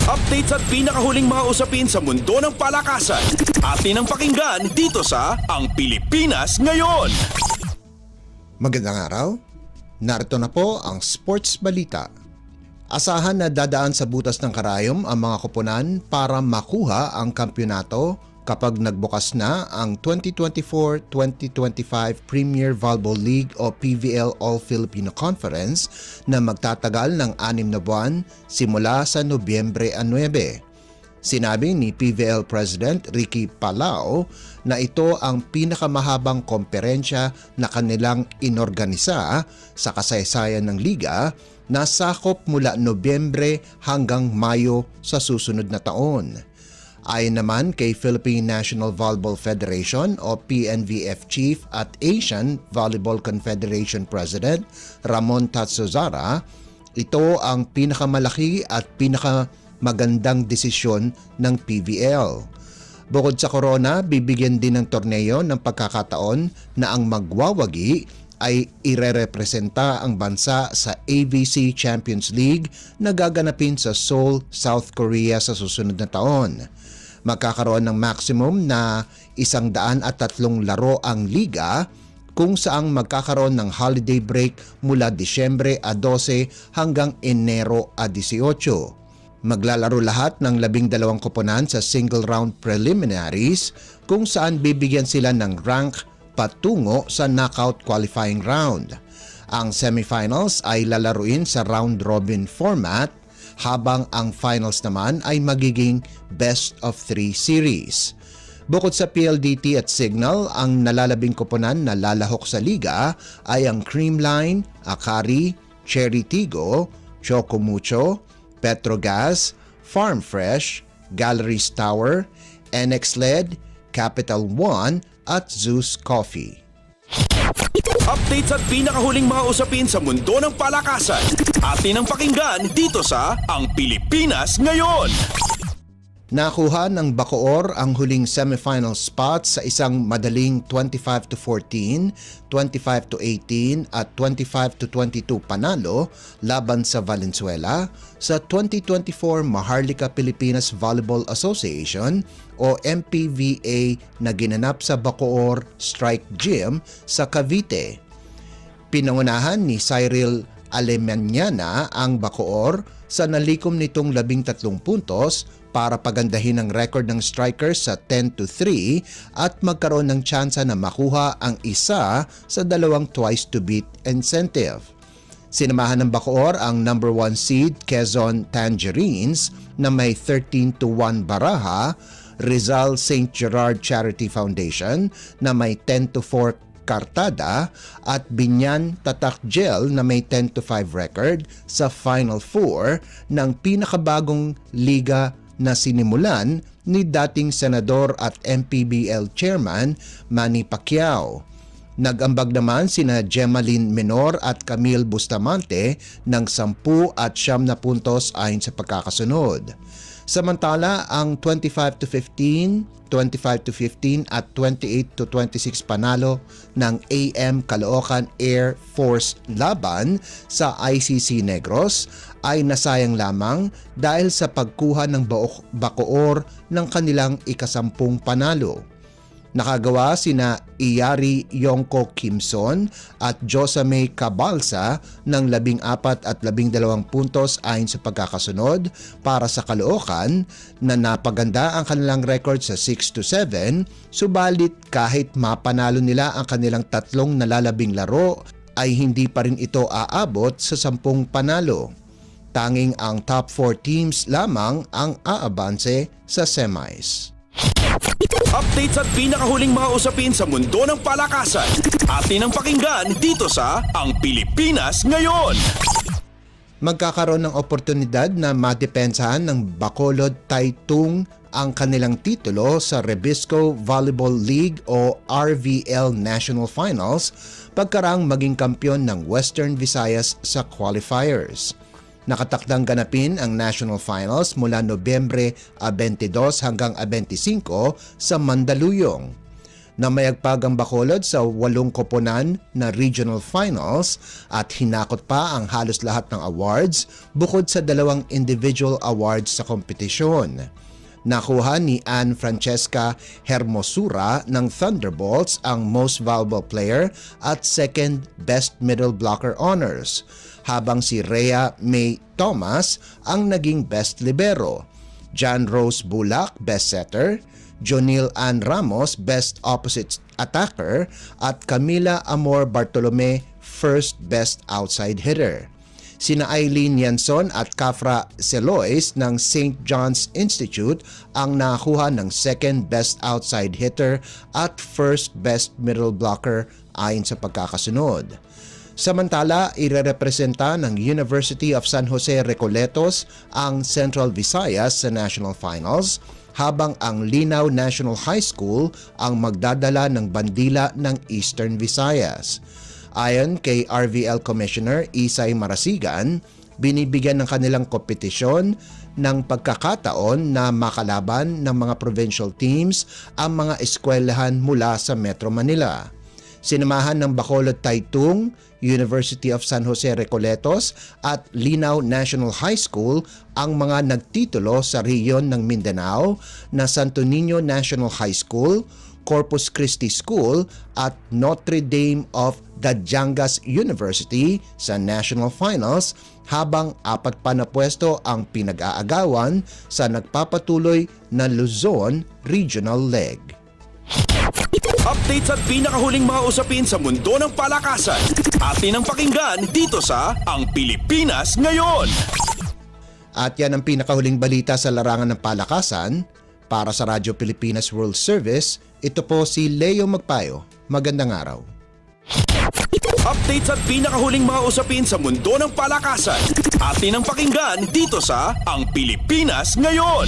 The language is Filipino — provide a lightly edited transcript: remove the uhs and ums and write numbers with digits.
Updates at pinakahuling mga usapin sa mundo ng palakasan. Atin ang pakinggan dito sa Ang Pilipinas Ngayon. Magandang araw. Narito na po ang sports balita. Asahan na dadaan sa butas ng karayom ang mga koponan para makuha ang kampyonato kapag nagbukas na ang 2024-2025 Premier Volleyball League o PVL All-Filipino Conference na magtatagal ng 6 na buwan simula sa Nobyembre 9. Sinabi ni PVL President Ricky Palao na ito ang pinakamahabang komperensya na kanilang inorganisa sa kasaysayan ng liga na sakop mula Nobyembre hanggang Mayo sa susunod na taon. Ayon naman kay Philippine National Volleyball Federation o PNVF Chief at Asian Volleyball Confederation President Ramon Tatsuzara, ito ang pinakamalaki at pinakamagandang desisyon ng PVL. Bukod sa corona, bibigyan din ng torneo ng pagkakataon na ang magwawagi ay irerepresenta ang bansa sa AVC Champions League na gaganapin sa Seoul, South Korea sa susunod na taon. Magkakaroon ng maximum na 103 laro ang liga kung saang magkakaroon ng holiday break mula Disyembre 12 hanggang Enero 18. Maglalaro lahat ng 12 koponan sa single round preliminaries kung saan bibigyan sila ng rank patungo sa knockout qualifying round. Ang semifinals ay lalaruin sa round robin format habang ang finals naman ay magiging best of 3 series. Bukod sa PLDT at Signal, ang nalalabing koponan na lalahok sa liga ay ang Creamline, Akari, Cherry Tigo, Choco Mucho, Petrogas, Farm Fresh, Galleries Tower, NX LED, Capital One at Zeus Coffee. Updates at pinakahuling mga usapin sa mundo ng palakasan. Atin ang pakinggan dito sa Ang Pilipinas Ngayon. Nakuha ng Bacoor ang huling semifinal spot sa isang madaling 25-14, 25-18 at 25-22 panalo laban sa Valenzuela sa 2024 Maharlika Pilipinas Volleyball Association o MPVA na ginanap sa Bacoor Strike Gym sa Cavite. Pinangunahan ni Cyril Alemaniana ang Bacoor sa nalikom nitong 13 puntos para pagandahin ang record ng strikers sa 10-3 at magkaroon ng tsansa na makuha ang isa sa dalawang twice-to-beat incentive. Sinamahan ng Bacoor ang number 1 seed Quezon Tangerines na may 13-1 baraha, Rizal St. Gerard Charity Foundation na may 10-4 Kartada at Binyan Tatak Gel na may 10-5 record sa Final Four ng pinakabagong liga na sinimulan ni dating senador at MPBL chairman Manny Pacquiao. Nag-ambag naman sina Gemaline Menor at Camille Bustamante ng 10 at 9 na puntos ayon sa pagkakasunod. Samantala, ang 25-15, 25-15 at 28-26 panalo ng AM Caloocan Air Force laban sa ICC Negros ay nasayang lamang dahil sa pagkuha ng Bacoor ng kanilang ikasampung panalo. Nakagawa sina Iyari Yongko Kimson at Josamay Cabalsa ng 14 at 12 puntos ayon sa pagkakasunod para sa Caloocan na napaganda ang kanilang record sa 6-7, subalit kahit mapanalo nila ang kanilang tatlong nalalabing laro ay hindi pa rin ito aabot sa 10 panalo. Tanging ang top 4 teams lamang ang aabanse sa semis. Updates at pinakahuling mga usapin sa mundo ng palakasan. Atin ang pakinggan dito sa Ang Pilipinas Ngayon. Magkakaroon ng oportunidad na madepensahan ng Bacolod Taitung ang kanilang titulo sa Rebisco Volleyball League o RVL National Finals pagkarang maging kampyon ng Western Visayas sa qualifiers. Nakatakdang ganapin ang National Finals mula Nobyembre 22 hanggang 25 sa Mandaluyong. Namayagpag ang Bacolod sa 8 koponan na regional finals at hinakot pa ang halos lahat ng awards bukod sa 2 individual awards sa kompetisyon. Nakuha ni Ann Francesca Hermosura ng Thunderbolts ang Most Valuable Player at Second Best Middle Blocker Honors, habang si Rhea May Thomas ang naging Best Libero, John Rose Bulak Best Setter, Jonil Ann Ramos Best Opposite Attacker at Camila Amor Bartolome First Best Outside Hitter. Sina Eileen Yanson at Kafra Celois ng St. John's Institute ang nakakuha ng Second Best Outside Hitter at First Best Middle Blocker ayon sa pagkakasunod. Samantala, irerepresenta ng University of San Jose Recoletos ang Central Visayas sa National Finals, habang ang Linao National High School ang magdadala ng bandila ng Eastern Visayas. Ayon kay RVL Commissioner Isay Marasigan, binibigyan ng kanilang kompetisyon ng pagkakataon na makalaban ng mga provincial teams ang mga eskwelahan mula sa Metro Manila. Sinamahan ng Bacolod Taytung, University of San Jose Recoletos at Linao National High School ang mga nagtitulo sa rehiyon ng Mindanao na Santo Niño National High School, Corpus Christi School at Notre Dame of Dajangas University sa National Finals, habang 4 pa na pwesto ang pinag-aagawan sa nagpapatuloy na Luzon Regional Leg. Updates at pinakahuling mga usapin sa mundo ng palakasan. Atin ang pakinggan dito sa Ang Pilipinas Ngayon. At yan ang pinakahuling balita sa larangan ng palakasan. Para sa Radyo Pilipinas World Service, ito po si Leo Magpayo. Magandang araw. Updates at pinakahuling mga usapin sa mundo ng palakasan. Atin ang pakinggan dito sa Ang Pilipinas Ngayon.